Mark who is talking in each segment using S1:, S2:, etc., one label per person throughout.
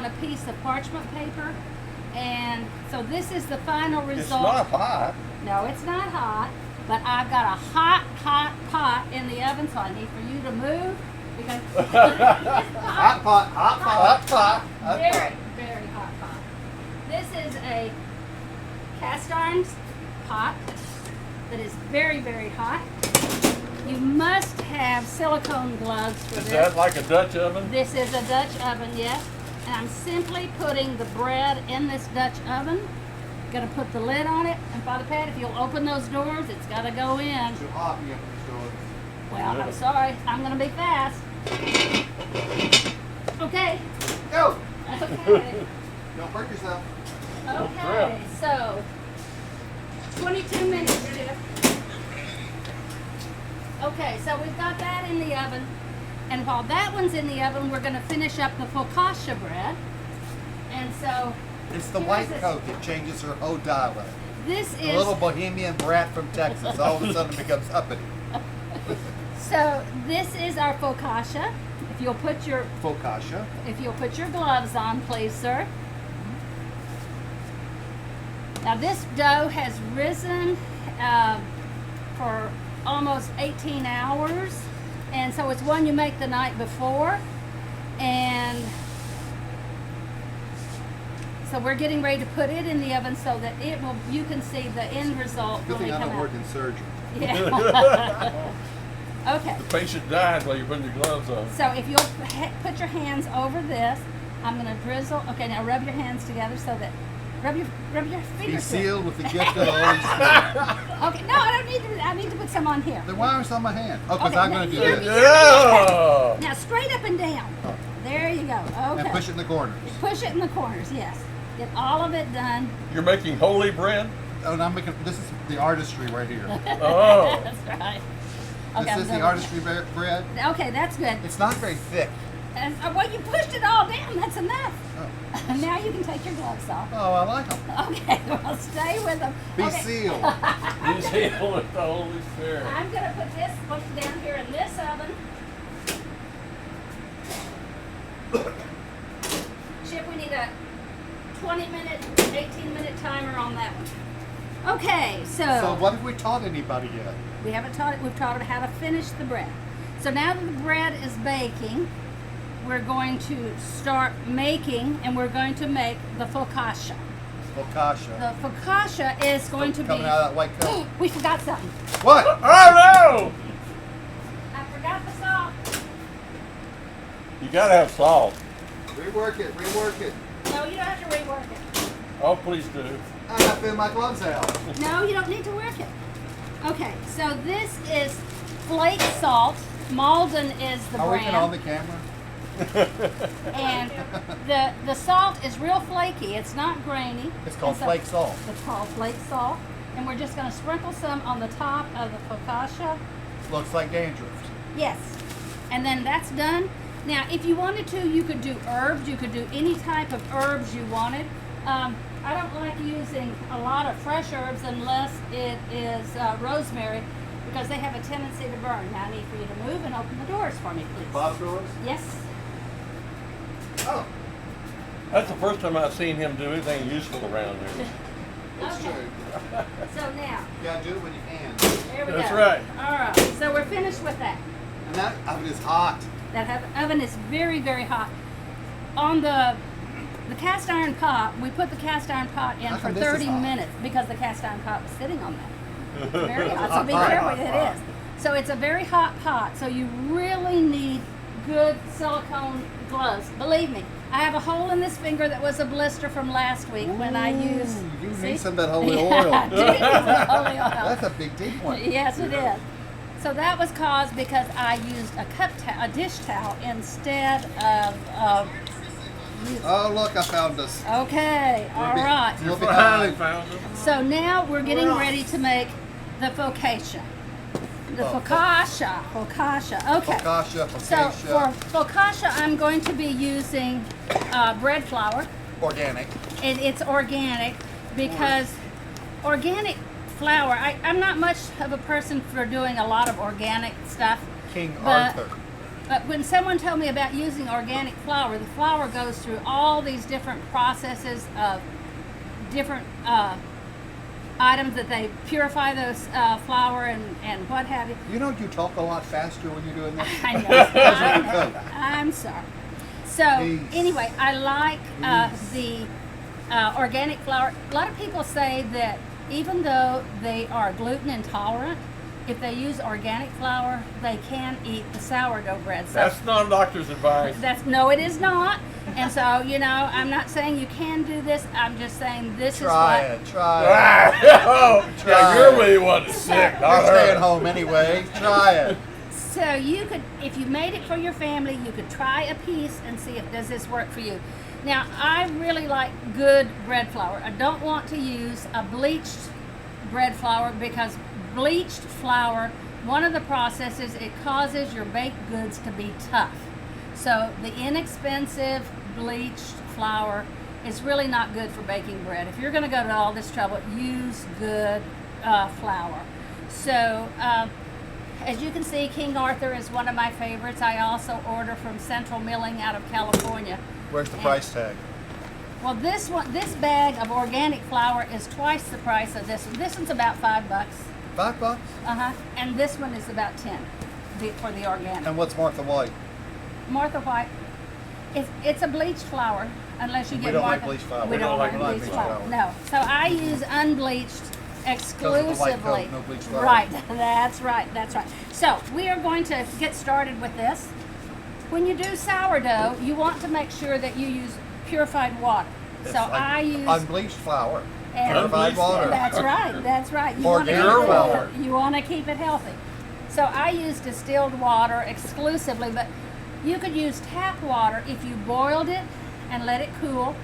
S1: a piece of parchment paper. And so this is the final result.
S2: It's not hot.
S1: No, it's not hot, but I've got a hot pot in the oven, so I need for you to move because
S3: Hot pot.
S1: very, very hot pot. This is a cast iron pot that is very, very hot. You must have silicone gloves for
S2: Is
S1: this.
S2: that like a Dutch oven?
S1: This is a Dutch oven, yes. And I'm simply putting the bread in this Dutch oven. Gonna put the lid on it, and Father Pat, if you'll open those doors, it's gotta go in.
S3: Too hot, you open these doors.
S1: Well, I'm sorry, I'm gonna be fast. Okay.
S3: Go!
S1: Okay.
S3: Don't hurt yourself.
S1: Okay, so 22 minutes, Jeff. Okay, so we've got that in the oven. And while that one's in the oven, we're gonna finish up the focaccia bread. And so
S3: It's the
S1: here's
S3: white
S1: this-
S3: coat that changes her whole dialect.
S1: This
S3: A
S1: is
S3: little bohemian brat from Texas all of a sudden becomes uppity.
S1: so this is our focaccia. If you'll put your gloves on, please, sir. Now this dough has risen for almost 18 hours, and so it's one you make the night before, and so we're getting ready to put it in the oven so that it will. You can see the end result
S3: Good
S1: when we
S3: thing I
S1: come
S3: don't
S1: out.
S3: work in surgery.
S1: Yeah. Okay.
S2: The patient died while you're putting your gloves on.
S1: So if you'll put your hands over this, I'm going to drizzle. Okay, now rub your hands together so that rub your
S3: Be
S1: fingers.
S3: sealed with the gift of the Holy Spirit.
S1: Okay, no, I don't need to. I need to put some on here.
S3: Then why is it on my hand? Oh, because
S1: Okay,
S3: I'm going to do
S1: here-
S3: this.
S2: Yeah!
S1: Now straight up and down. There you go. Okay.
S3: And push it in the corners.
S1: Push it in the corners. Yes. Get all of it done.
S2: You're making holy bread?
S3: Oh, and I'm making, this is the artistry right here.
S2: Oh.
S1: That's right.
S3: This
S1: I'm
S3: is the
S1: done.
S3: artistry bread.
S1: Okay, that's good.
S3: It's not very thick.
S1: And, well, you pushed it all down. That's enough.
S3: Oh,
S1: Now you can take your gloves off.
S3: oh I like them.
S1: Okay, well, stay with them.
S3: Be
S1: Okay.
S3: sealed.
S2: You seal with the Holy Spirit.
S1: I'm going to put this one down here in this oven. Chip, we need a 20-minute, 18-minute timer on that one. Okay,
S3: So what have we taught anybody yet?
S1: we haven't taught it. We've taught it how to finish the bread. So now that the bread is baking, we're going to start making, and we're going to make the focaccia.
S3: Focaccia.
S1: The focaccia is going to be.
S3: Coming out of that white coat.
S1: We forgot something.
S3: What?
S2: Oh no!
S1: I forgot the salt.
S2: You gotta have salt.
S3: Rework it.
S1: No, you don't have to rework it.
S2: Oh, please do.
S3: I got to fill my gloves out.
S1: No, you don't need to work it. Okay, so this is flake salt. Malden is the
S3: Are we even on the
S1: brand.
S3: camera?
S1: And the salt is real flaky. It's not grainy.
S3: It's called
S1: And so-
S3: flake salt.
S1: It's called flake salt. And we're just going to sprinkle some on the top of the focaccia.
S3: Looks like dandruff.
S1: Yes. And then that's done. Now, if you wanted to, you could do herbs. You could do any type of herbs you wanted. I don't like using a lot of fresh herbs unless it is rosemary, because they have a tendency to burn. Now I need for you to move and open the doors for me, please.
S3: Bob doors?
S1: Yes.
S3: Oh,
S2: That's the first time I've seen him do anything useful around there.
S3: that's
S1: Okay.
S3: true.
S1: So now,
S3: You gotta do it with your hands.
S1: there we
S2: That's
S1: go.
S2: right.
S1: All right. So we're finished with that.
S3: And that oven is hot.
S1: Oven is very, very hot. On the cast iron pot, we put the cast iron pot in
S3: How
S1: for
S3: come this is
S1: 30
S3: hot?
S1: minutes because the cast iron pot was sitting on that. It's very hot, so be
S3: Hot,
S1: careful.
S3: hot,
S1: It
S3: hot.
S1: is. So it's a very hot pot. So you really need good silicone gloves. Believe me, I have a hole in this finger that was a blister from last week when I used.
S3: You
S1: See?
S3: need some of that holy
S1: Yeah,
S3: oil.
S1: I do need some holy oil.
S3: That's a big deep one.
S1: Yes, it is. So that was caused because I used a dish towel instead of.
S3: Oh, look, I found us.
S1: Okay, all
S3: be-
S1: right.
S3: You'll be
S2: Finally
S3: fine.
S2: found him.
S1: So now we're getting ready to make the focaccia. The
S3: Oh,
S1: focaccia. Okay.
S3: Focaccia,
S1: So
S3: focaccia,
S1: for focaccia, I'm going to be using bread flour.
S3: organic.
S1: It's organic because organic flour. I'm not much of a person for doing a lot of organic stuff.
S3: King
S1: But-
S3: Arthur.
S1: But when someone told me about using organic flour, the flour goes through all these different processes of different items that they purify those flour and what have you.
S3: You know, you talk a lot faster when you're doing this.
S1: I know. I'm sorry. So
S3: Please.
S1: anyway, I like the organic flour. A lot of people say that even though they are gluten intolerant, if they use organic flour, they can eat the sourdough bread. So
S2: That's not a doctor's advice.
S1: no, it is not. And so, you know, I'm not saying you can do this. I'm just saying this
S3: Try
S1: is what.
S3: it. Try it.
S2: Oh,
S3: Try
S2: yeah, you're
S3: it.
S2: really one that's sick,
S3: We're
S2: not
S3: staying
S2: her.
S3: home anyway. Try it.
S1: So you could, if you made it for your family, you could try a piece and see if does this work for you. Now, I really like good bread flour. I don't want to use a bleached bread flour because bleached flour, one of the processes, it causes your baked goods to be tough. So the inexpensive bleached flour is really not good for baking bread. If you're going to go to all this trouble, use good flour. So as you can see, King Arthur is one of my favorites. I also order from Central Milling out of California.
S3: Where's the price tag?
S1: Well, this bag of organic flour is twice the price of this one. This one's about $5.
S3: $5?
S1: And this one is about 10 for the organic.
S3: And what's Martha White?
S1: Martha White, it's a bleached flour, unless you
S3: We
S1: get
S3: don't
S1: Martha.
S3: like bleached flour.
S1: We
S3: We
S1: don't
S3: don't
S1: like
S3: like
S1: bleached
S3: bleached
S1: flour.
S3: flour.
S1: No. So I use unbleached exclusively.
S3: coat, no bleached flour.
S1: Right. That's right. That's right. So we are going to get started with this. When you do sourdough, you want to make sure that you use purified water.
S3: It's
S1: So
S3: like
S1: I use
S3: unbleached flour.
S1: and-
S3: Purified water.
S1: That's right. That's right. You
S3: Or
S1: want to keep
S3: pure
S1: it
S3: water.
S1: healthy. You want to keep it healthy. So I use distilled water exclusively, but you could use tap water if you boiled it and let it cool,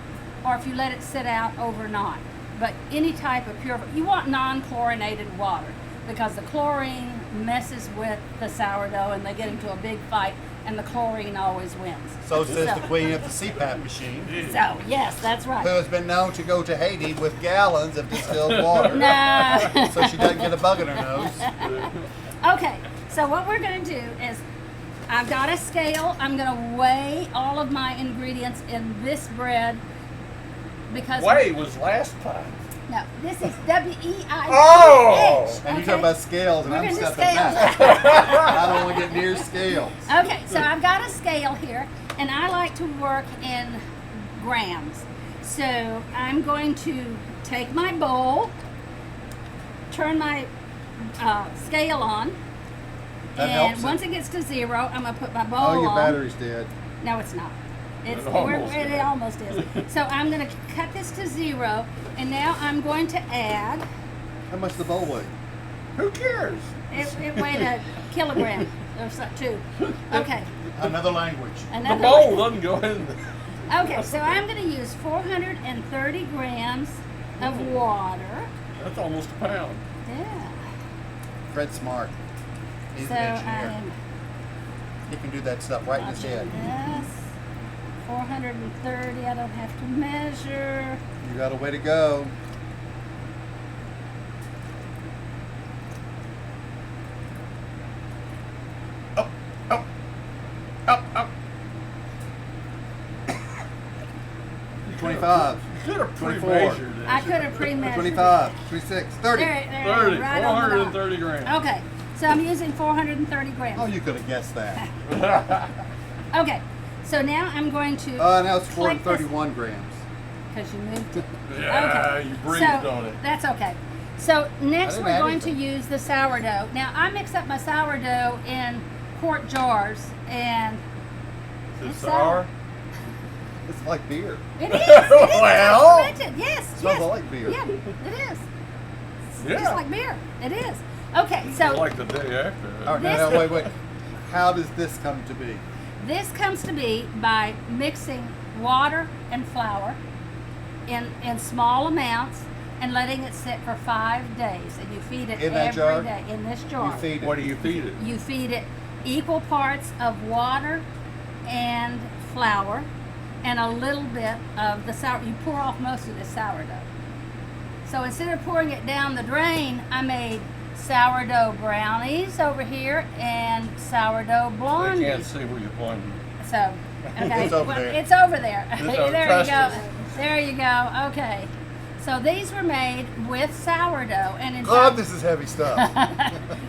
S1: or if you let it sit out overnight. But any type of pure, you want non-chlorinated water because the chlorine messes with the sourdough and they get into a big fight and the chlorine always wins.
S3: So says the queen of the CPAP machine,
S1: So yes, that's
S3: who
S1: right.
S3: has been known to go to Haiti with gallons of distilled water.
S1: No.
S3: So she doesn't get a bug in her nose.
S1: Okay, so what we're going to do is I've got a scale. I'm going to weigh all of my ingredients in this bread because
S2: Way was last time.
S1: no, this is WEIGH.
S2: Oh!
S3: And you talk about scales, and
S1: We're
S3: I'm
S1: gonna
S3: stepping
S1: scale.
S3: back. I don't want to get near scales.
S1: Okay, so I've got a scale here, and I like to work in grams. So I'm going to take my bowl, turn my scale on,
S3: That
S1: and
S3: helps
S1: once
S3: it.
S1: it gets to 0, I'm going to put my bowl
S3: Oh, your
S1: on.
S3: battery's dead.
S1: No, it's not. It's
S2: It almost
S1: it
S2: is.
S1: almost is. So I'm going to cut this to 0, and now I'm going to add.
S3: How much the bowl weigh?
S2: Who cares?
S1: It weighed a kilogram or so, 2. Okay.
S3: Another language.
S2: The
S1: Another
S2: bowl doesn't go in.
S1: Okay, so I'm going to use 430 grams of water.
S2: That's almost a pound.
S1: Yeah.
S3: Fred's smart. He's
S1: So
S3: an engineer.
S1: I'm
S3: He can do that stuff right in his head.
S1: this 430. I don't have to measure.
S3: You got a way to go. Up, up, up, up. 25,
S2: You could have
S3: 24.
S2: pre-measured this.
S1: I could have pre-measured.
S3: 25, 26, 30.
S1: There,
S2: 30,
S1: right on the dot.
S2: 430 grams.
S1: Okay, so I'm using 430 grams.
S3: Oh, you could have guessed that.
S1: Okay, so now I'm going to.
S3: Now it's
S1: click this-
S3: 431 grams.
S1: Because you moved it.
S2: Yeah, you breathed
S1: so,
S2: on it.
S1: That's okay. So next
S3: didn't
S1: we're
S3: add
S1: going to
S3: anything.
S1: use the sourdough. Now I mix up my sourdough in quart jars, and
S2: Is it
S1: it's
S2: sour?
S3: It's like beer.
S1: it is. It is.
S2: Well.
S1: It's fermented. Yes.
S3: Smells
S1: yes.
S3: like beer.
S1: Yeah, it is. It's
S2: Yeah.
S1: just like beer. It is. Okay, so
S2: Like the day after.
S3: All right, now, wait. How does this come to be?
S1: this comes to be by mixing water and flour in small amounts and letting it sit for 5 days, and you feed it
S3: In that
S1: every
S3: jar?
S1: day in this jar.
S3: You feed it.
S2: What do you feed it?
S1: You feed it equal parts of water and flour and a little bit of the sour. You pour off most of the sourdough. So instead of pouring it down the drain, I made sourdough brownies over here and sourdough
S2: I
S1: blondies.
S2: can't see where you're pointing.
S1: So, okay,
S3: It's over there.
S1: it's over there.
S2: over-
S1: There you
S2: trust
S1: go.
S2: us.
S1: There you go. Okay. So these were made with sourdough, and in
S3: God,
S1: fact,
S3: this is heavy stuff.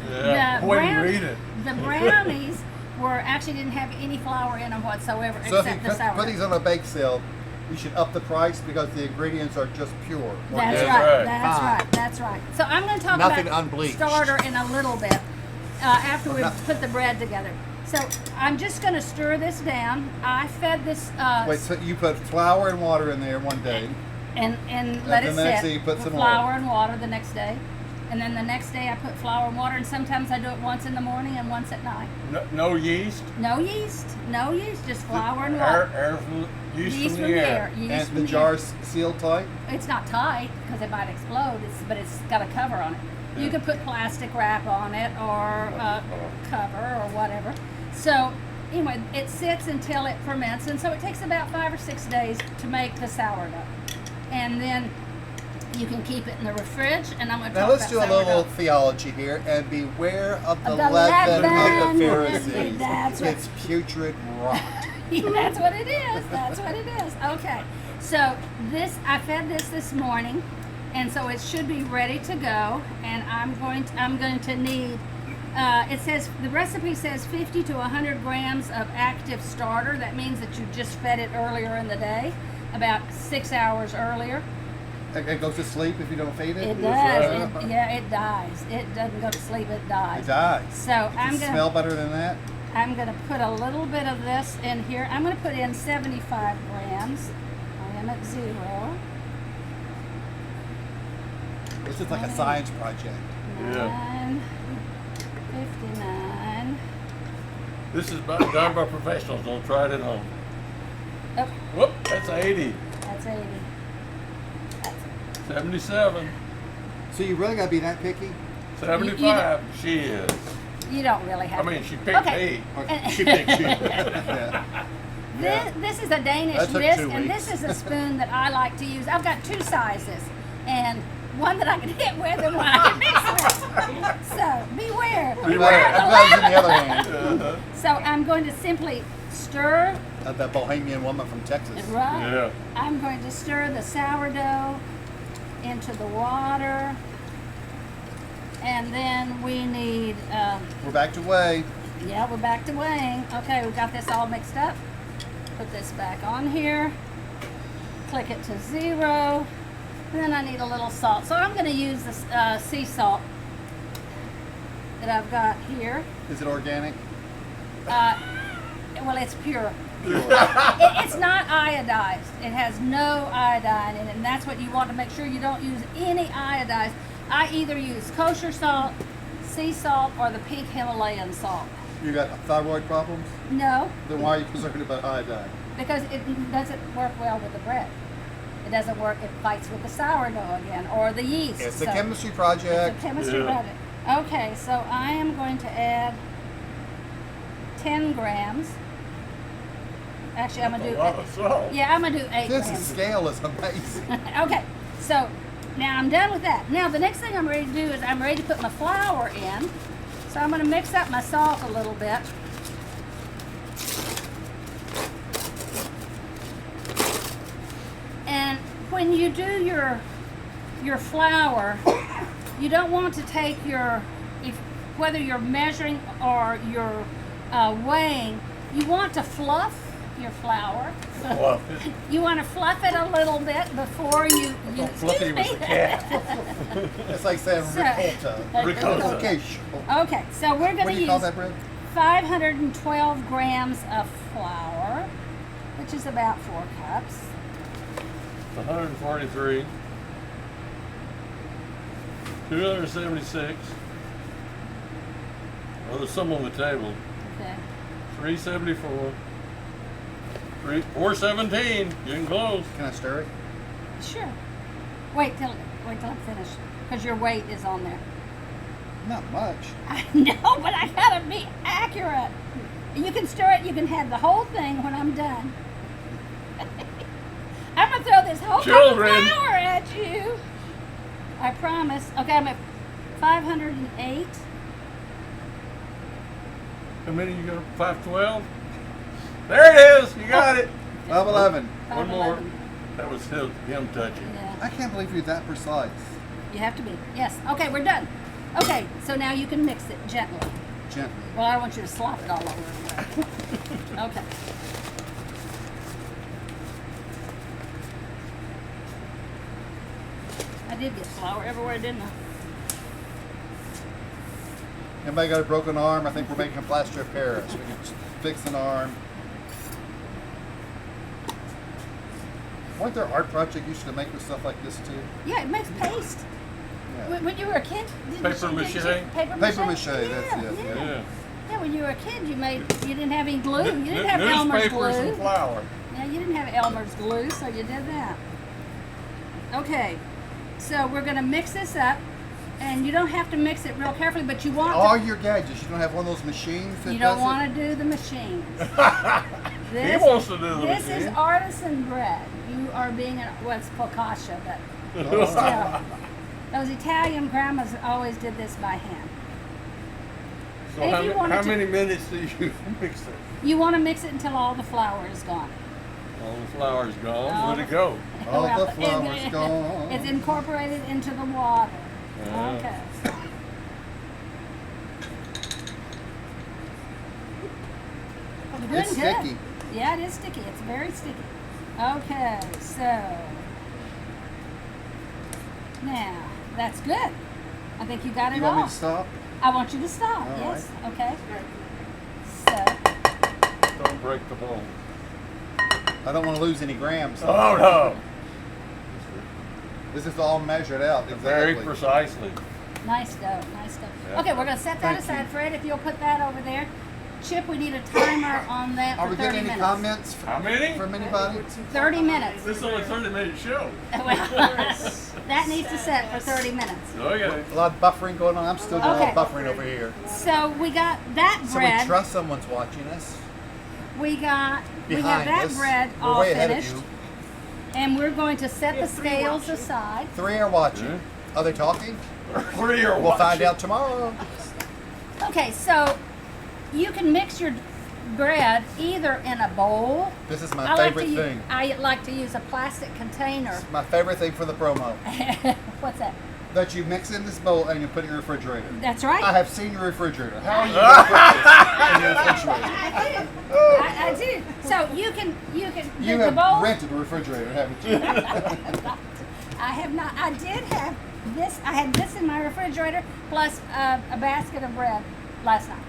S2: Yeah.
S1: the
S2: Boy,
S1: brown-
S2: read it.
S1: the brownies were actually didn't have any flour in them whatsoever,
S3: So if you
S1: except the sourdough.
S3: put these on a bake sale, you should up the price because the ingredients are just pure.
S1: That's
S2: That's
S1: right.
S2: right.
S1: That's
S3: Fine.
S1: right. That's right. So I'm going to talk
S3: Nothing
S1: about
S3: unbleached.
S1: starter in a little bit after we
S3: No.
S1: put the bread together. So I'm just going to stir this down. I fed this
S3: Wait, so you put flour and water in there one day.
S1: and let
S3: then
S1: it
S3: the next
S1: sit.
S3: day you put
S1: with
S3: some
S1: flour and water the next day, and then the next day I put flour and water. And sometimes I do it once in the morning and once at night.
S2: No yeast.
S1: No yeast. No yeast. Just flour and
S2: Air,
S1: water.
S2: air from, yeast
S1: Yeast
S2: from the air.
S1: Yeast
S3: And
S1: from
S3: the
S1: air.
S3: jar's sealed tight.
S1: It's not tight because it might explode, but it's got a cover on it. You
S2: Yeah.
S1: could put plastic wrap on it or cover or whatever. So anyway, it sits until it ferments, and so it takes about 5 or 6 days to make the sourdough. And then you can keep it in the fridge, and I'm going to
S3: Now
S1: talk
S3: let's
S1: about
S3: do a
S1: sourdough.
S3: little theology here and beware of the
S1: Of the
S3: leaven
S1: leaven.
S3: of the Pharisees.
S1: That's right.
S3: It's putrid rot.
S1: That's what it is. That's what it is. Okay. So I fed this morning, and so it should be ready to go. And I'm going to need. It says the recipe says 50 to 100 grams of active starter. That means that you just fed it earlier in the day, about 6 hours earlier.
S3: It goes to sleep if you don't feed it.
S1: It
S2: That's
S1: does. It dies. It doesn't go to sleep. It dies.
S3: It dies.
S1: So
S3: It
S1: I'm
S3: can
S1: gonna.
S3: smell better than that.
S1: I'm going to put a little bit of this in here. I'm going to put in 75 grams. I am at 0.
S3: This is like a science project.
S2: Yeah.
S1: 9, 59.
S2: This is done by professionals. Don't try it at home.
S1: Oh,
S2: Whoop, that's 80.
S1: that's 80.
S2: 77.
S3: So you really gotta be that picky?
S2: 75. She is.
S1: You don't really have
S2: I mean,
S1: to.
S2: she picked
S1: Okay.
S2: me.
S3: She picked you. Yeah.
S1: This is a Danish
S3: That took
S1: whisk,
S3: 2
S1: and
S3: weeks.
S1: this is a spoon that I like to use. I've got 2 sizes, and one that I can hit with and one I can mix with. So beware.
S2: Beware.
S1: of the
S3: I'm glad it's in the
S1: leaven.
S3: other hand.
S1: So I'm going to simply stir.
S3: That Bohemian woman from Texas.
S1: Right.
S2: Yeah.
S1: I'm going to stir the sourdough into the water. And then we need,
S3: We're back to whey.
S1: yeah, we're back to weighing. Okay, we've got this all mixed up. Put this back on here. Click it to 0. And then I need a little salt. So I'm going to use this sea salt that I've got here.
S3: Is it organic?
S1: Well, it's pure. It's not iodized. It has no iodine in it, and that's what you want to make sure you don't use any iodized. I either use kosher salt, sea salt, or the pink Himalayan salt.
S3: You got thyroid problems?
S1: No,
S3: Then why are you concerned about iodine?
S1: because it doesn't work well with the bread. It doesn't work. It fights with the sourdough again, or the yeast.
S3: It's a
S1: So
S3: chemistry
S1: it's
S3: project.
S1: a chemistry
S2: Yeah.
S1: project. Okay, so I am going to add 10 grams. Actually, I'm
S2: A
S1: gonna do.
S2: lot of salt.
S1: Yeah, I'm gonna do 8
S3: This
S1: grams.
S3: scale is amazing.
S1: Okay, so now I'm done with that. Now the next thing I'm ready to do is I'm ready to put my flour in. So I'm going to mix up my salt a little bit. And when you do your flour, you don't want to take whether you're measuring or you're weighing, you want to fluff your flour.
S2: Fluff it.
S1: You want to fluff it a little bit before you
S2: Fluffy was a cat.
S3: It's like saying
S1: So-
S3: ricotta.
S2: Ricotta.
S3: Okay, sure.
S1: Okay, so we're going
S3: What
S1: to
S3: do you call
S1: use
S3: that bread?
S1: 512 grams of flour, which is about 4 cups.
S2: 143. 276. Oh, there's some on the table.
S1: Okay.
S2: 374. 417. Getting close.
S3: Can I stir it?
S1: Sure. Wait till I'm finished, because your weight is on there.
S3: Not much.
S1: I know, but I gotta be accurate. You can stir it. You can have the whole thing when I'm done. I'm gonna throw this whole cup of
S2: Children.
S1: flour at you. I promise. Okay, I'm at 508.
S2: How many you got? 512? There it is. You got it.
S3: 511.
S2: One more.
S1: 511.
S2: That was him touching.
S1: Yeah.
S3: I can't believe you're that precise.
S1: You have to be. Yes. Okay, we're done. Okay, so now you can mix it gently.
S3: Gently.
S1: Well, I don't want you to slop it all over. Okay. I did get flour everywhere, didn't I?
S3: Anybody got a broken arm? I think we're making a plaster of Paris. We can fix an arm. Weren't there art projects you used to make with stuff like this too?
S1: Yeah, it makes paste.
S3: Yeah.
S1: When you were a kid,
S2: Paper mache?
S1: Paper
S3: Paper
S1: mache.
S3: mache, that's
S1: Yeah,
S3: it,
S1: yeah.
S2: Yeah.
S1: Yeah, when you were a kid, you didn't have any glue. You didn't have Elmer's
S2: Newspapers
S1: glue.
S2: and flour.
S1: Yeah, you didn't have Elmer's glue, so you did that. Okay, so we're gonna mix this up, and you don't have to mix it real carefully, but you want
S3: All
S1: to.
S3: your gadgets. You don't have one of those machines that
S1: You
S3: does
S1: don't want to do the machines.
S2: He wants to do the
S1: This is
S2: machine.
S1: artisan bread. You are being what's focaccia, but
S3: it.
S1: still, those Italian grandmas always did this by hand.
S2: So
S1: And if you wanted
S2: how
S1: to-
S2: many minutes do you mix it?
S1: You want to mix it until all the flour is gone.
S2: All the flour's gone.
S1: All
S2: Where'd it go?
S3: All the
S1: Well,
S3: flour's gone.
S1: It's incorporated into the water.
S2: Yeah.
S1: Okay. You're doing
S3: It's
S1: good.
S3: sticky.
S1: Yeah, it is sticky. It's very sticky. Okay, so now that's good. I think you got it
S3: You
S1: all.
S3: want me to stop?
S1: I want you to stop.
S3: All
S1: Yes. Okay. So
S2: Don't break the bowl.
S3: I don't want to lose any grams.
S2: Oh no!
S3: This is all measured out
S2: Very
S3: exactly.
S2: precisely.
S1: nice dough. Nice dough.
S2: Yeah.
S1: Okay, we're gonna set that
S3: Thank
S1: aside,
S3: you.
S1: Fred. If you'll put that over there. Chip, we need a timer on that
S3: Are
S1: for
S3: we
S1: 30
S3: getting any
S1: minutes.
S3: comments
S2: How many?
S3: from anybody?
S1: 30 minutes.
S2: This is only a 30-minute show.
S1: That needs to set for 30 minutes.
S2: Okay.
S3: A lot of buffering going on. I'm still doing
S1: Okay.
S3: a lot of buffering over here.
S1: So we got that
S3: So we
S1: bread.
S3: trust someone's watching us.
S1: We have
S3: Behind
S1: that
S3: us.
S1: bread
S3: We're
S1: all
S3: way ahead
S1: finished.
S3: of you.
S1: And we're going to set the scales aside.
S3: 3 are watching.
S2: Yeah.
S3: Are they talking?
S2: 3 are
S3: We'll find
S2: watching.
S3: out tomorrow.
S1: Okay, so you can mix your bread either in a bowl.
S3: This is my favorite thing.
S1: I like to use a plastic container.
S3: My favorite thing for the promo.
S1: What's that?
S3: That you mix in this bowl and you put it in your refrigerator.
S1: That's right.
S3: I have seen your refrigerator. How are you going to put this in your refrigerator?
S1: I do. So you can
S3: You
S1: the
S3: have
S1: bowl.
S3: rented a refrigerator, haven't you?
S1: I have not. I did have this. I had this in my refrigerator plus a basket of bread last night.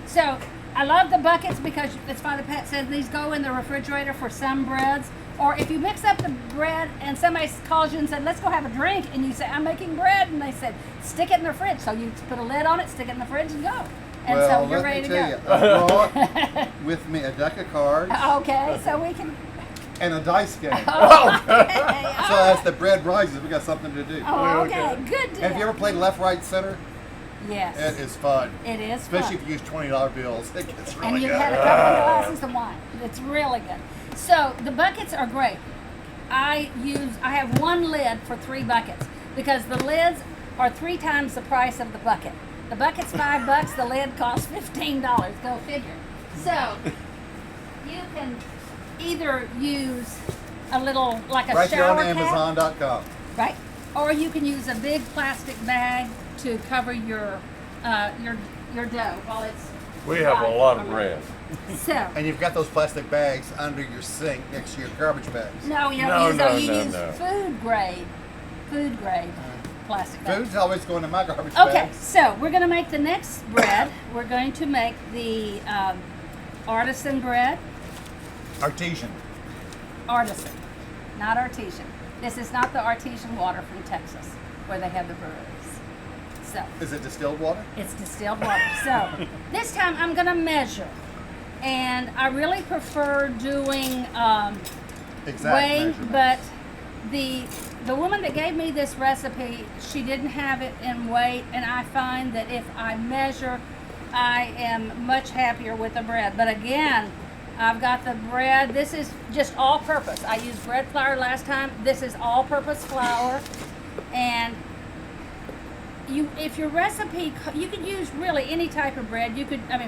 S1: So I love the buckets because, as Father Pat says, these go in the refrigerator for some breads. Or if you mix up the bread and somebody calls you and said, "Let's go have a drink," and you say, "I'm making bread," and they said, "Stick it in the fridge." So you put a lid on it, stick it in the fridge, and go. And
S3: Well,
S1: so you're
S3: let
S1: ready
S3: me
S1: to
S3: tell
S1: go.
S3: you, I brought with me a deck of cards
S1: Okay, so we can.
S3: and a dice game.
S1: Okay.
S3: So as the bread rises, we got something to do.
S1: Oh, okay. Good deal.
S3: Have you ever played left, right, center?
S1: Yes.
S3: It is fun.
S1: It is
S3: Especially
S1: fun.
S3: if you use $20 bills. It gets
S1: And
S3: really
S1: you've
S3: good.
S1: had a couple of glasses of wine. It's really good. So the buckets are great. I have one lid for 3 buckets because the lids are 3 times the price of the bucket. The bucket's $5, the lid costs $15. Go figure. So you can either use a little like a
S3: Right there
S1: shower
S3: on
S1: cap,
S3: Amazon.com.
S1: right? Or you can use a big plastic bag to cover your dough while it's.
S2: We have a lot of bread.
S1: So.
S3: And you've got those plastic bags under your sink next to your garbage bags.
S1: No, you don't
S2: No,
S1: use
S2: no,
S1: those. You
S2: no,
S1: use
S2: no.
S1: food grade plastic bags.
S3: Food's always going in my garbage
S1: Okay,
S3: bags.
S1: so we're going to make the next bread. We're going to make the artisan bread.
S3: Artesian.
S1: Artisan, not artesian. This is not the artesian water from Texas where they have the breweries. So
S3: Is it distilled water?
S1: it's distilled water. So this time I'm going to measure. And I really prefer doing
S3: Exact
S1: weight,
S3: measurement.
S1: but the woman that gave me this recipe, she didn't have it in weight, and I find that if I measure, I am much happier with the bread. But again, I've got the bread. This is just all-purpose. I used bread flour last time. This is all-purpose flour, and if your recipe, you could use really any type of bread.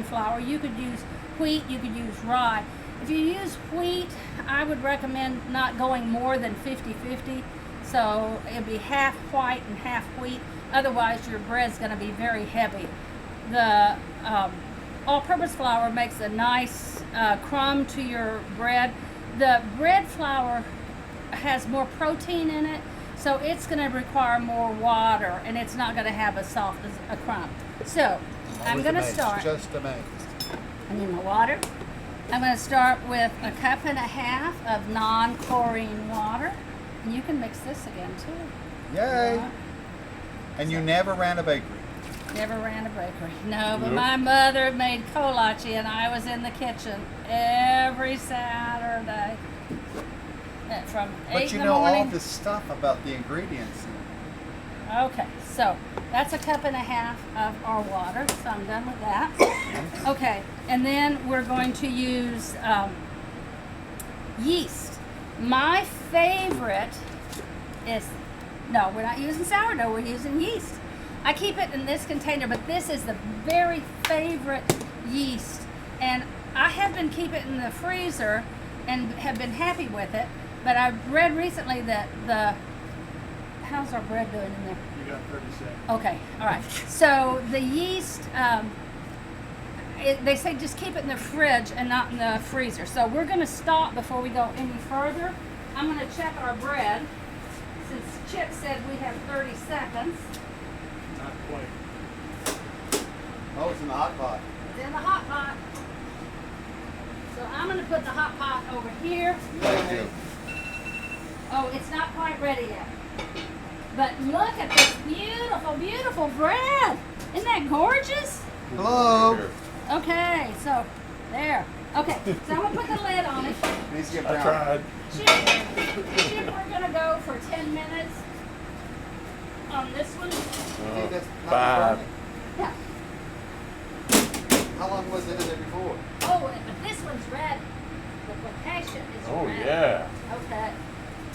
S1: Flour. You could use wheat. You could use rye. If you use wheat, I would recommend not going more than 50-50. So it'd be half white and half wheat. Otherwise, your bread's going to be very heavy. The all-purpose flour makes a nice crumb to your bread. The bread flour has more protein in it, so it's going to require more water, and it's not going to have as soft as a crumb. So I'm going to start.
S3: Just amazed.
S1: I need my water. I'm going to start with a cup and a half of non-chlorine water, and you can mix this again too.
S3: Yay! And you never ran a bakery.
S1: Never ran a bakery. No, but my mother made kolache, and I was in the kitchen every Saturday from 8
S3: But
S1: in
S3: you
S1: the
S3: know
S1: morning.
S3: all this stuff about the ingredients.
S1: Okay, so that's a cup and a half of our water, so I'm done with that. Okay, and then we're going to use yeast. My favorite is, no, we're not using sourdough, we're using yeast. I keep it in this container, but this is the very favorite yeast. And I have been keeping it in the freezer and have been happy with it. But I read recently that how's our bread doing in there?
S2: You got 30 seconds.
S1: Okay, all right. So the yeast, they say just keep it in the fridge and not in the freezer. So we're going to stop before we go any further. I'm going to check our bread. Since Chip said we have 30 seconds.
S2: Not quite.
S3: Oh, it's in the hot pot.
S1: It's in the hot pot. So I'm going to put the hot pot over here.
S3: Yay.
S1: Oh, it's not quite ready yet. But look at this beautiful, beautiful bread. Isn't that gorgeous?
S3: Hello.
S1: Okay, so there. Okay, so I'm going to put the lid on it.
S3: Needs to get
S2: I
S3: brown.
S2: tried.
S1: Chip, we're going to go for 10 minutes on this one.
S3: Hey, that's not
S2: 5.
S3: burning.
S1: Yeah.
S3: How long was it in there before?
S1: Oh, but this one's ready. The focaccia is
S2: Oh
S1: ready.
S2: yeah.
S1: Okay.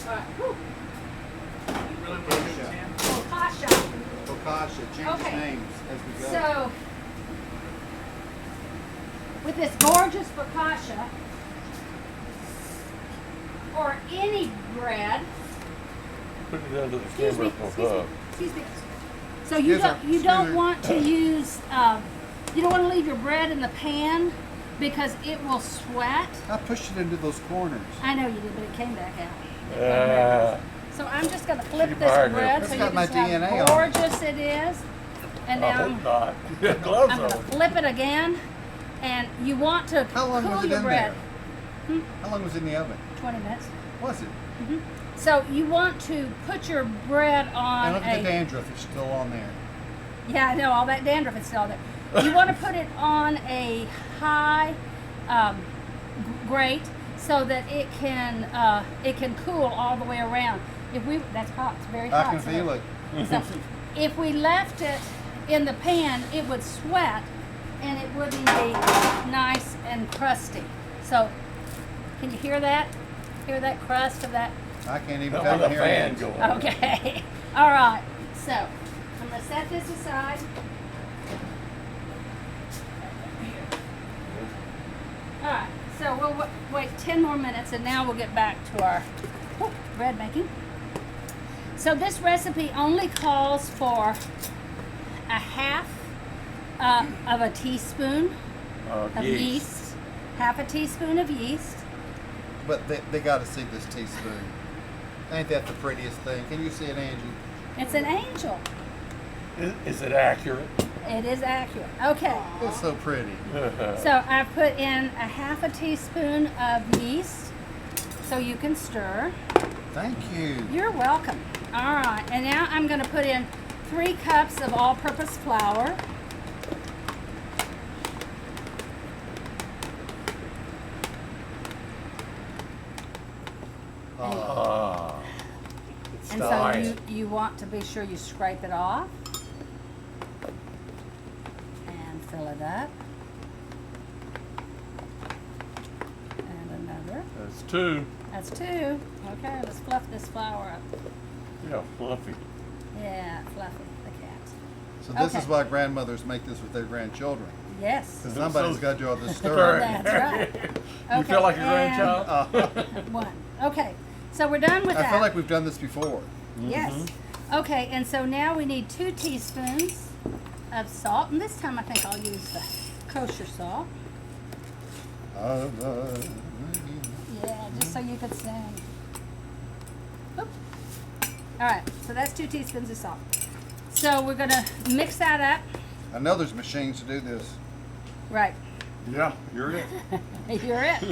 S1: All right. Whew.
S3: Focaccia.
S1: Focaccia.
S3: Focaccia. Changes
S1: Okay.
S3: names as we go.
S1: So, with this gorgeous focaccia, or any bread,
S2: Put it under the
S1: excuse me,
S2: camera
S1: excuse me,
S2: above.
S1: excuse me. So you
S3: Excuse her,
S1: don't
S3: excuse her.
S1: want to use, you don't want to leave your bread in the pan because it will sweat.
S3: I pushed it into those corners.
S1: I know you did, but it came back out. So I'm just going to flip
S2: She
S1: this
S2: fired me.
S1: bread
S3: It's
S1: so you
S3: got
S1: can
S3: my
S1: see how
S3: DNA on it.
S1: gorgeous it is. And
S2: I
S1: now
S2: hope not. You got gloves
S1: I'm going to
S2: on.
S1: flip it again. And you want to
S3: How long
S1: cool
S3: was it
S1: your
S3: in
S1: bread.
S3: there? How long was it in the oven?
S1: 20 minutes.
S3: Was it?
S1: So you want to put your bread on
S3: And look at the
S1: a,
S3: dandruff. It's still on there.
S1: yeah, I know, all that dandruff is still there. You want to put it on a high grate so that it can cool all the way around. That's hot, it's very hot.
S3: I can feel it.
S1: So if we left it in the pan, it would sweat and it wouldn't be nice and crusty. So can you hear that? Hear that crust of that?
S3: I can't even
S2: Don't
S3: tell
S2: let
S3: the
S2: a fan
S3: ends.
S2: go on.
S1: Okay. All right. So I'm going to set this aside. All right. So we'll wait 10 more minutes and now we'll get back to our bread making. So this recipe only calls for a half of a teaspoon of yeast. Half a teaspoon of yeast.
S3: But they got to see this teaspoon. Ain't that the prettiest thing? Can you see it, Angie?
S1: It's an angel.
S2: Is it accurate?
S1: It is accurate. Okay.
S3: It's so pretty.
S1: So I put in a half a teaspoon of yeast so you can stir.
S3: Thank you.
S1: You're welcome. All right. And now I'm going to put in 3 cups of all-purpose flour.
S2: It's
S1: And
S2: nice.
S1: so you want to be sure you scrape it off and fill it up. And another.
S2: That's 2.
S1: That's 2. Okay, let's fluff this flour up.
S2: Yeah, fluffy.
S1: Yeah, Fluffy, the cat.
S3: So this
S1: Okay.
S3: is why grandmothers make this with their grandchildren.
S1: Yes.
S3: Because somebody's got to do all this stirring.
S1: That's right.
S2: You
S1: Okay,
S2: feel like your
S1: and
S2: grandchild?
S1: One. Okay. So we're done with
S3: I
S1: that.
S3: feel like we've done this before.
S1: Yes. Okay, and so now we need 2 teaspoons of salt, and this time I think I'll use the kosher salt. Yeah, just so you could sing. Oop. All right, so that's 2 teaspoons of salt. So we're gonna mix that up.
S3: I know there's machines to do this.
S1: Right.
S2: Yeah, you're it.
S1: You're it.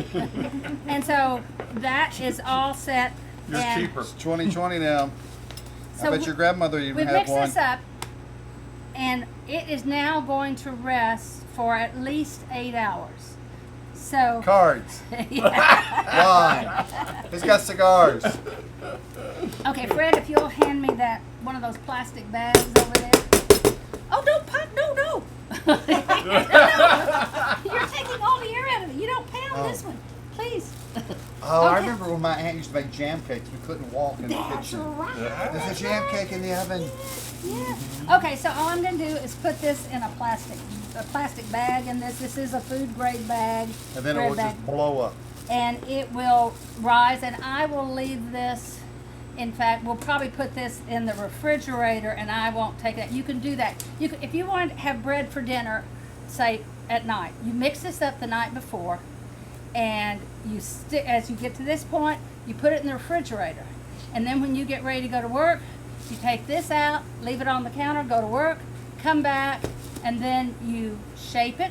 S1: And so that is all set.
S2: You're
S1: and
S2: cheaper.
S3: It's 2020 now.
S1: So
S3: I bet your grandmother even
S1: we
S3: had
S1: mix
S3: one.
S1: this up, and it is now going to rest for at least 8 hours. So
S3: Cards.
S1: yeah.
S3: Wine. Who's got cigars?
S1: Okay, Fred, if you'll hand me that one of those plastic bags over there. Oh, don't pop! No, no. No, you're taking all the air out of it. You don't pound this one, please.
S3: Oh, I
S1: Okay.
S3: remember when my aunt used to make jam cakes. We couldn't walk in the
S1: That's
S3: kitchen.
S1: right.
S3: There's a jam cake in the oven.
S1: Yeah. Okay, so all I'm gonna do is put this in a plastic bag, and this is a food grade bag.
S3: And then it
S1: bread
S3: will
S1: bag,
S3: just blow up.
S1: and it will rise. And I will leave this. In fact, we'll probably put this in the refrigerator, and I won't take it. You can do that. You can, if you want to have bread for dinner, say at night, you mix this up the night before, and you as you get to this point, you put it in the refrigerator, and then when you get ready to go to work, you take this out, leave it on the counter, go to work, come back, and then you shape it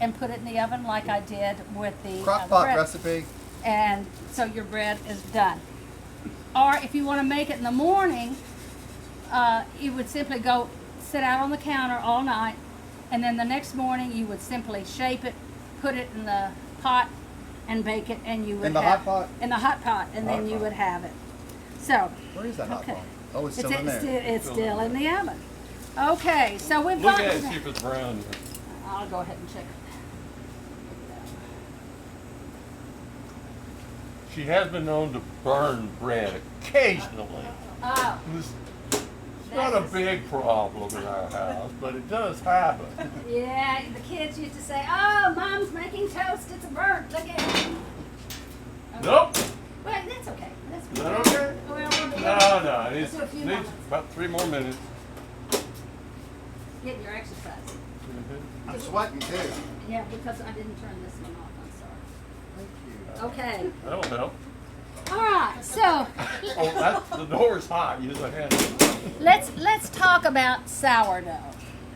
S1: and put it in the oven like I did with the
S3: Crock pot
S1: bread.
S3: recipe.
S1: And so your bread is done. Or if you want to make it in the morning, you would simply go sit out on the counter all night, and then the next morning you would simply shape it, put it in the pot, and bake it, and you would
S3: In the
S1: have
S3: hot pot?
S1: in the hot pot, and then you would have it. So
S3: Where is that hot
S1: okay.
S3: pot? Oh, it's still in there.
S1: It's still in the oven. Okay, so we've
S2: Look
S1: got.
S2: at it, see if it's brown.
S1: I'll go ahead and check it.
S2: She has been known to burn bread occasionally.
S1: Oh,
S2: It's not a big problem in our house, but it does happen.
S1: yeah. The kids used to say, "Oh, Mom's making toast. It's a burnt. Look at it." Okay.
S2: Nope.
S1: Well, that's okay. That's
S2: Is that okay?
S1: Well, we'll do
S2: No, it
S1: Let's do a few
S2: needs
S1: moments.
S2: about 3 more minutes.
S1: Getting your exercise.
S3: I'm sweating too.
S1: Yeah, because I didn't turn this one off. I'm sorry.
S3: Thank you.
S1: Okay.
S2: That'll help.
S1: All right. So
S2: Oh, the door's hot. Use a hand.
S1: let's talk about sourdough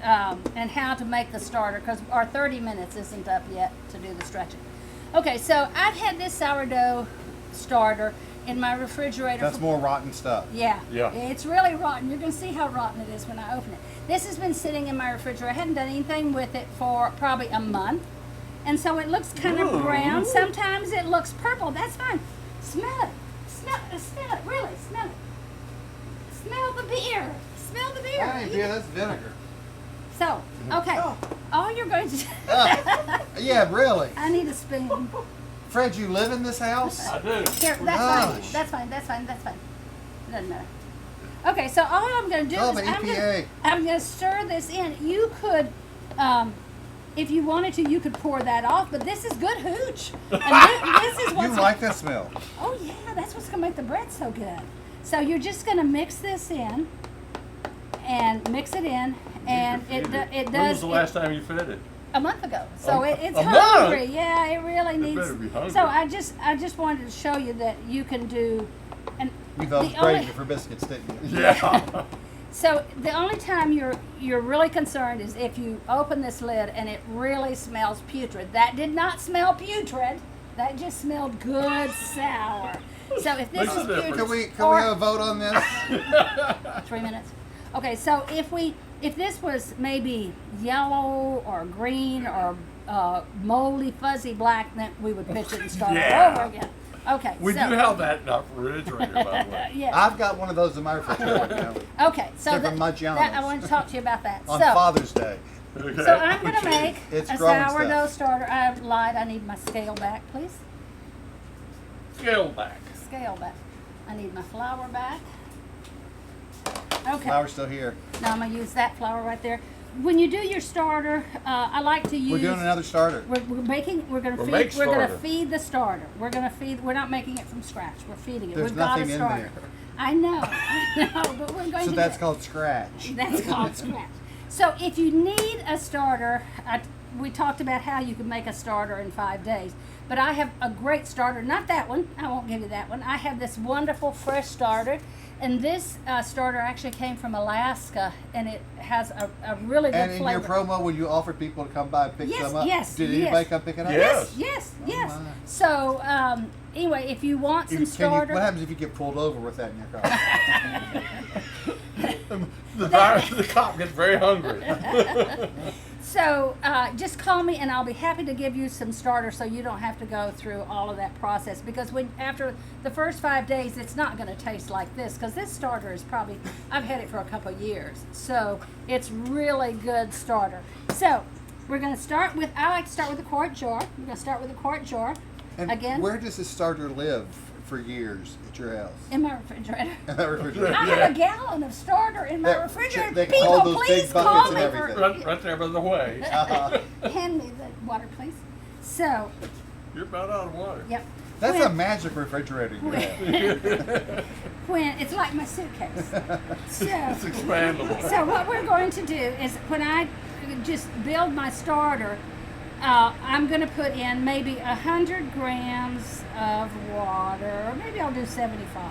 S1: and how to make the starter, because our 30 minutes isn't up yet to do the stretching. Okay, so I've had this sourdough starter in my refrigerator.
S3: That's more rotten stuff.
S1: Yeah.
S2: Yeah.
S1: It's really rotten. You're going to see how rotten it is when I open it. This has been sitting in my refrigerator. I hadn't done anything with it for probably a month. And so it looks kind of
S2: Ooh.
S1: brown. Sometimes it looks purple. That's fine. Smell it. Smell it. Really, smell it. Smell the beer. Smell the beer.
S3: That ain't beer, that's vinegar.
S1: So, okay. All you're going to do...
S3: Yeah, really.
S1: I need a spoon.
S3: Fred, you live in this house?
S2: I do.
S1: Here, that's
S3: Gosh.
S1: fine. That's fine. That's fine. That's fine. Doesn't matter. Okay, so all I'm going to do
S3: Oh,
S1: is
S3: the EPA.
S1: I'm going to stir this in. You could, if you wanted to, you could pour that off. But this is good hooch. And this is
S3: You
S1: what's
S3: like that smell?
S1: Oh yeah, that's what's going to make the bread so good. So you're just going to mix this in, and mix it in, and it
S2: When
S1: does.
S2: was the last time you fed it?
S1: A month ago, so it's
S2: a
S1: hungry.
S2: month?
S1: Yeah, it really needs.
S2: better be hungry.
S1: So I just wanted to show you that you can do, and
S3: You thought
S1: the only
S3: crazy for biscuits, didn't you?
S2: Yeah.
S1: so the only time you're really concerned is if you open this lid and it really smells putrid. That did not smell putrid. That just smelled good sour. So if this
S2: Makes a
S1: is
S2: difference.
S1: putrid,
S3: Can we
S1: or-
S3: have a vote on this?
S1: 3 minutes. Okay, so if this was maybe yellow or green or moldy, fuzzy black, then we would pitch it and start
S2: Yeah.
S1: all over again. Okay,
S2: We
S1: so,
S2: do have that in our refrigerator, by the way.
S1: yeah.
S3: I've got one of those in my refrigerator now.
S1: Okay, so
S3: Different Maggiano's.
S1: I want to talk to you about that.
S3: On
S1: so,
S3: Father's Day.
S2: Okay.
S1: so I'm going to
S2: Okay.
S1: make
S3: It's
S1: a
S3: growing
S1: sourdough
S3: stuff.
S1: starter. I lied. I need my scale back, please.
S2: Scale back.
S1: Scale back. I need my flour back. Okay.
S3: Flour's still here.
S1: Now I'm gonna use that flour right there. When you do your starter, I like to use.
S3: We're doing another starter.
S1: We're making. We're gonna feed.
S2: make
S1: We're gonna
S2: starter.
S1: feed the starter. We're gonna feed. We're not making it from scratch. We're feeding it.
S3: There's
S1: We've got a
S3: nothing in
S1: starter.
S3: there.
S1: I know, but we're going
S3: So
S1: to.
S3: that's
S1: do
S3: called scratch.
S1: That's called scratch. So if you need a starter, we talked about how you can make a starter in 5 days. But I have a great starter. Not that one. I won't give you that one. I have this wonderful fresh starter. And this starter actually came from Alaska, and it has a really good
S3: And in
S1: flavor.
S3: your promo, when you offered people to come by and pick
S1: Yes,
S3: some up,
S1: yes,
S3: did
S1: yes.
S3: anybody come pick it up?
S2: Yes.
S1: Yes,
S3: Oh,
S1: yes.
S3: my.
S1: So anyway, if you want some starter,
S3: What happens if you get pulled over with that in your car?
S2: The cop gets very hungry.
S1: so just call me and I'll be happy to give you some starter so you don't have to go through all of that process, because when after the first 5 days it's not going to taste like this, because this starter is probably, I've had it for a couple of years, so it's really good starter. So we're going to start with, I like to start with a quart jar. We're going to start with a quart jar.
S3: And
S1: Again,
S3: where does this starter live for years at your house?
S1: in my refrigerator.
S3: In that refrigerator.
S1: I have a gallon of starter in my
S3: They-
S1: refrigerator.
S3: they can hold
S1: People,
S3: those
S1: please
S3: big buckets
S1: call
S3: and
S1: me
S3: everything.
S1: for.
S2: Right there by the way.
S1: Hand me the water, please. So,
S2: You're about out of water.
S1: yep.
S3: That's
S1: When-
S3: a magic refrigerator you have.
S1: when it's like my suitcase. So,
S2: It's expandable.
S1: so what we're going to do is when I just build my starter, I'm going to put in maybe 100 grams of water, or maybe I'll do 75.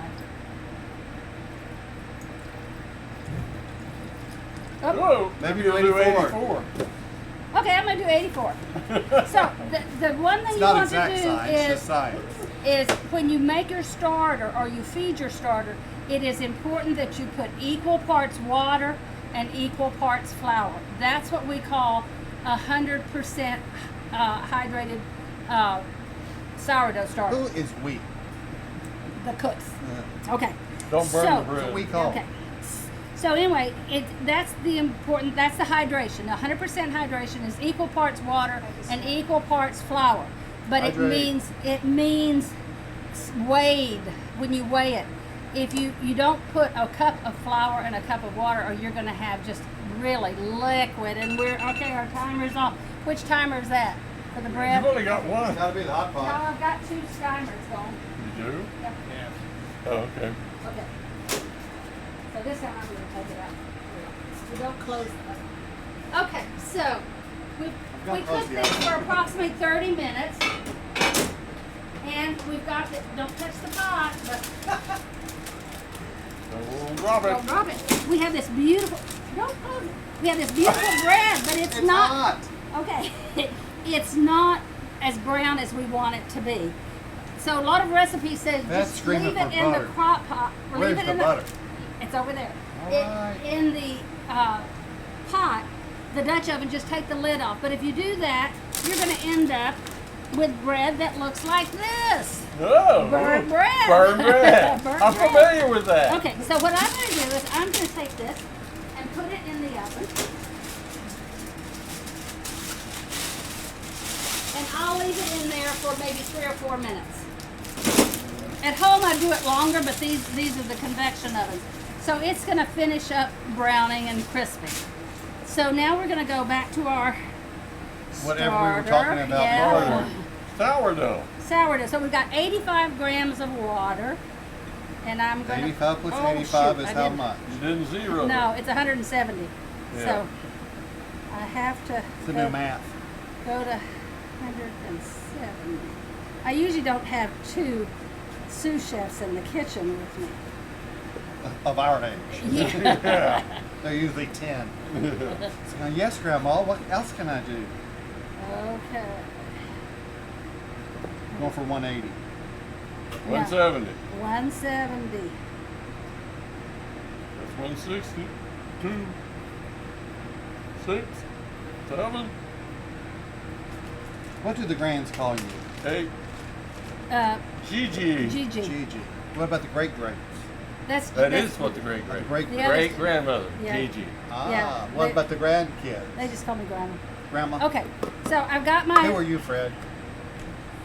S1: Oh,
S2: Whoa,
S3: Maybe
S2: you'll
S3: do
S2: do
S3: 84.
S2: 84.
S1: okay, I'm going to do 84. So the one thing
S3: It's
S1: you
S3: not
S1: want
S3: exact
S1: to do
S3: science, it's
S1: is
S3: just science.
S1: when you make your starter or you feed your starter, it is important that you put equal parts water and equal parts flour. That's what we call 100% hydrated sourdough starter.
S3: Who is we?
S1: The cooks. Okay.
S2: Don't burn
S1: So-
S2: the bread.
S3: That's what we call.
S1: Okay. So anyway, that's the hydration. 100% hydration is equal parts water and equal parts flour. But
S3: Hydrate.
S1: it means weighed when you weigh it. If you don't put a cup of flour and a cup of water, or you're going to have just really liquid. And our timer's off. Which timer is that for the bread?
S2: You've only got one.
S3: It's gotta be the hot
S1: No,
S3: pot.
S1: I've got 2 timers going.
S2: You do?
S1: Yep.
S2: Oh, okay.
S1: Okay. So this time I'm going to take it out. We don't close them. Okay, so we
S3: got
S1: cooked
S3: fuzzy
S1: this
S3: out.
S1: for approximately 30 minutes. And we've got it, don't touch the pot, but
S2: So drop
S1: don't
S2: it.
S1: drop it. We have this beautiful, don't close it. We have this beautiful bread, but it's not,
S3: hot.
S1: okay, it's not as brown as we want it to be. So a lot of recipes say
S3: That's
S1: just
S3: screaming
S1: leave it
S3: for
S1: in
S3: butter.
S1: the crock pot. or
S3: Where's
S1: leave it
S3: the
S1: in
S3: butter?
S1: It's over there.
S3: All right.
S1: In the pot, the Dutch oven, just take the lid off. But if you do that, you're going to end up with bread that looks like this.
S2: Oh.
S1: Burnt bread.
S2: Burnt bread.
S1: Burnt
S2: I'm
S1: bread.
S2: familiar with that.
S1: Okay, so what I'm going to do is I'm going to take this and put it in the oven. And I'll leave it in there for maybe 3 or 4 minutes. At home I do it longer, but these are the convection ovens. So it's going to finish up browning and crispy. So now we're going to go back to our
S3: Whatever we were
S1: starter.
S3: talking about
S1: Yeah.
S3: before.
S2: Sourdough.
S1: Sourdough. So we've got 85 grams of water. And I'm going to...
S3: 85 plus
S1: Oh,
S3: 85
S1: shoot,
S3: is
S1: I
S3: how
S1: didn't-
S3: much?
S2: You didn't zero.
S1: No, it's 170.
S2: Yeah.
S1: So I have to
S3: It's a new math.
S1: go to 170. I usually don't have 2 sous chefs in the kitchen with me.
S3: Of our age.
S1: Yeah.
S2: Yeah.
S3: They're usually 10. So, yes, Grandma, what else can I do?
S1: Okay.
S3: Going for 180.
S2: 170.
S1: 170.
S2: That's 160. 2, 6, 7,
S3: What do the grands call you?
S2: 8. Gigi.
S1: Gigi.
S3: Gigi. What about the great greats?
S1: That's
S2: What the great
S3: Great
S1: Yeah.
S2: great grandmother.
S1: Yeah.
S2: Gigi.
S3: Ah,
S1: Yeah,
S3: what
S1: they-
S3: about the grandkids?
S1: They just call me Grandma.
S3: Grandma?
S1: Okay, so I've got my...
S3: Who are you, Fred?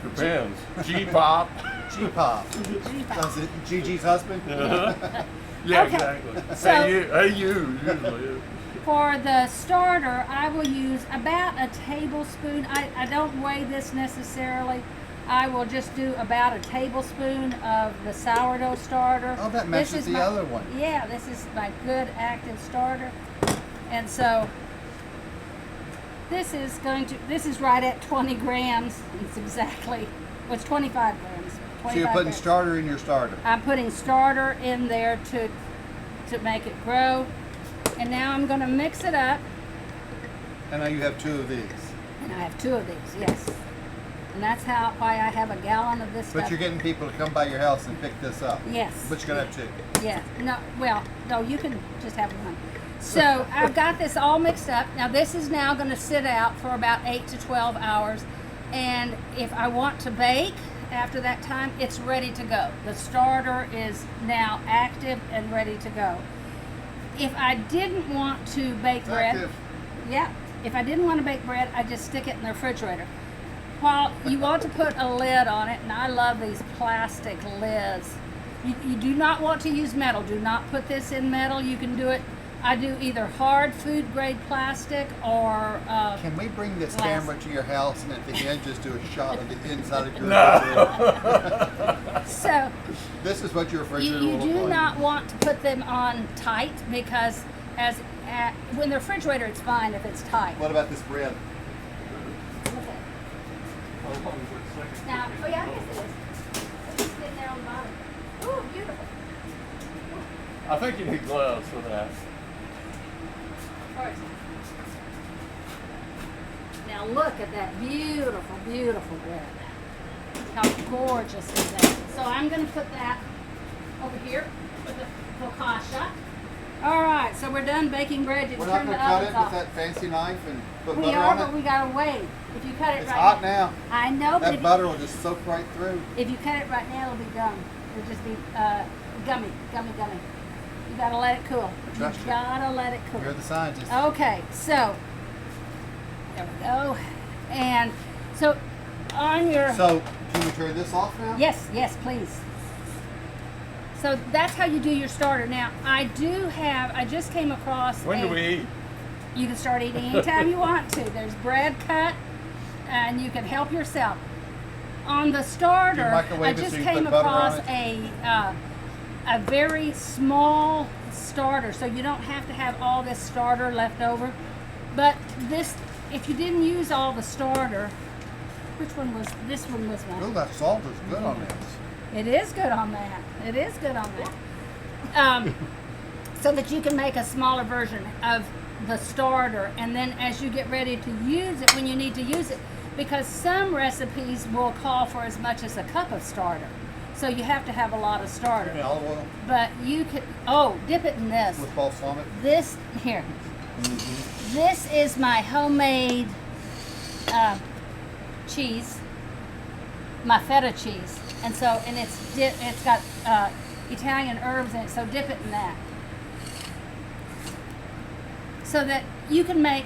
S2: Depends. G-pop.
S3: G-Pop.
S1: G-pop.
S3: Is it Gigi's husband?
S2: Uh-huh. Yeah,
S1: Okay.
S2: exactly.
S1: So-
S2: hey, you usually.
S1: For the starter, I will use about a tablespoon. I don't weigh this necessarily. I will just do about a tablespoon of the sourdough starter.
S3: Oh, that
S1: This
S3: matches
S1: is
S3: the
S1: my-
S3: other one.
S1: Yeah, this is my good active starter. And so this is right at 20 grams. It's exactly, well, it's 25 grams.
S3: So you're
S1: 25
S3: putting
S1: grams.
S3: starter in your starter.
S1: I'm putting starter in there to make it grow. And now I'm going to mix it up.
S3: And now you have 2 of these.
S1: And I have 2 of these, yes. And that's why I have a gallon of this
S3: But
S1: stuff.
S3: you're getting people to come by your house and pick this up.
S1: Yes.
S3: But you're going to have 2.
S1: Yeah. No, well, no, you can just have one. So I've got this all mixed up. Now this is now going to sit out for about 8 to 12 hours. And if I want to bake after that time, it's ready to go. The starter is now active and ready to go. If I didn't want to bake bread,
S3: Active.
S1: yeah, if I didn't want to bake bread, I just stick it in the refrigerator. While you want to put a lid on it, and I love these plastic lids. You do not want to use metal. Do not put this in metal. You can do it. I do either hard food grade plastic or
S3: Can we bring this
S1: glass.
S3: camera to your house and at the end just do a shot of the inside of your
S2: No.
S1: so
S3: This is what your
S1: you,
S3: refrigerator
S1: you
S3: will
S1: do
S3: look like.
S1: not want to put them on tight because when the refrigerator it's fine if it's tight.
S3: What about this bread?
S1: Okay. Now, oh yeah, I guess it is. It's just sitting there on the bottom. Ooh, beautiful.
S2: I think you need gloves for that.
S1: Of course. Now look at that beautiful, beautiful bread. How gorgeous is that? So I'm going to put that over here with the focaccia. All right, so we're done baking bread. You
S3: We're
S1: can
S3: not
S1: turn
S3: going
S1: the
S3: to cut
S1: ovens
S3: it
S1: off.
S3: with that fancy knife and put
S1: We
S3: butter
S1: are,
S3: on
S1: but
S3: it.
S1: we gotta wait. If you cut it
S3: It's
S1: right
S3: hot
S1: now,
S3: now.
S1: I know, but
S3: That
S1: if,
S3: butter will just soak right through.
S1: if you cut it right now, it'll be gum. It'll just be gummy. You gotta let it cool.
S3: Trust
S1: You
S3: you.
S1: gotta let it cool.
S3: You're the scientist.
S1: Okay, so there we go. And so on your
S3: So, can we turn this off now?
S1: yes, please. So that's how you do your starter. Now I just came across
S2: When do we eat?
S1: You can start eating anytime you want to. There's bread cut, and you can help yourself. On the starter, I
S3: microwave it
S1: just
S3: so you
S1: came
S3: put butter on
S1: across a very small starter, so you don't have to have all this starter left over. But this, if you didn't use all the starter, which one was this? One was one.
S3: Oh, that salt is good on this.
S1: It is good on that. It is good on that. So that you can make a smaller version of the starter, and then as you get ready to use it, when you need to use it, because some recipes will call for as much as a cup of starter. So you have to have a lot of starter.
S3: And olive oil
S1: But you could, dip it in this.
S3: with balsamic.
S1: This, here. This is my homemade cheese, my feta cheese. And so, and it's got Italian herbs in it, so dip it in that. So that you can make,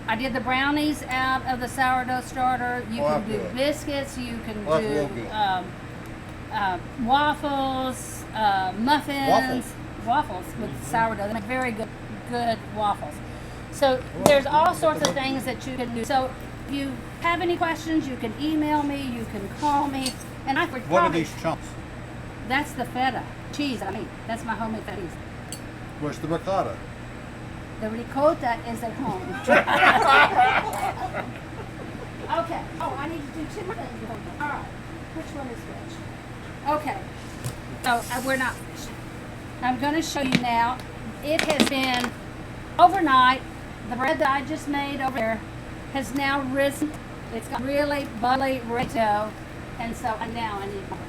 S1: I did the brownies out of the sourdough starter. You
S3: Oh,
S1: can do
S3: good.
S1: biscuits, you can
S3: Oh, that's real
S1: do
S3: good.
S1: waffles, muffins. Waffles with sourdough. They make very good waffles. So there's all sorts of things that you can do. So if you have any questions, you can email me, you can call me, and I would
S3: What are
S1: probably,
S3: these chunks?
S1: that's the feta cheese. That's my homemade feta cheese.
S3: Where's the ricotta?
S1: The ricotta is at home. Okay. Oh, I need to do 2 more things. All right. Which one is which? Okay. So we're not finished. I'm going to show you now. It has been overnight. The bread that I just made over there has now risen. It's got really bubbly, ready to go. And so now I need more.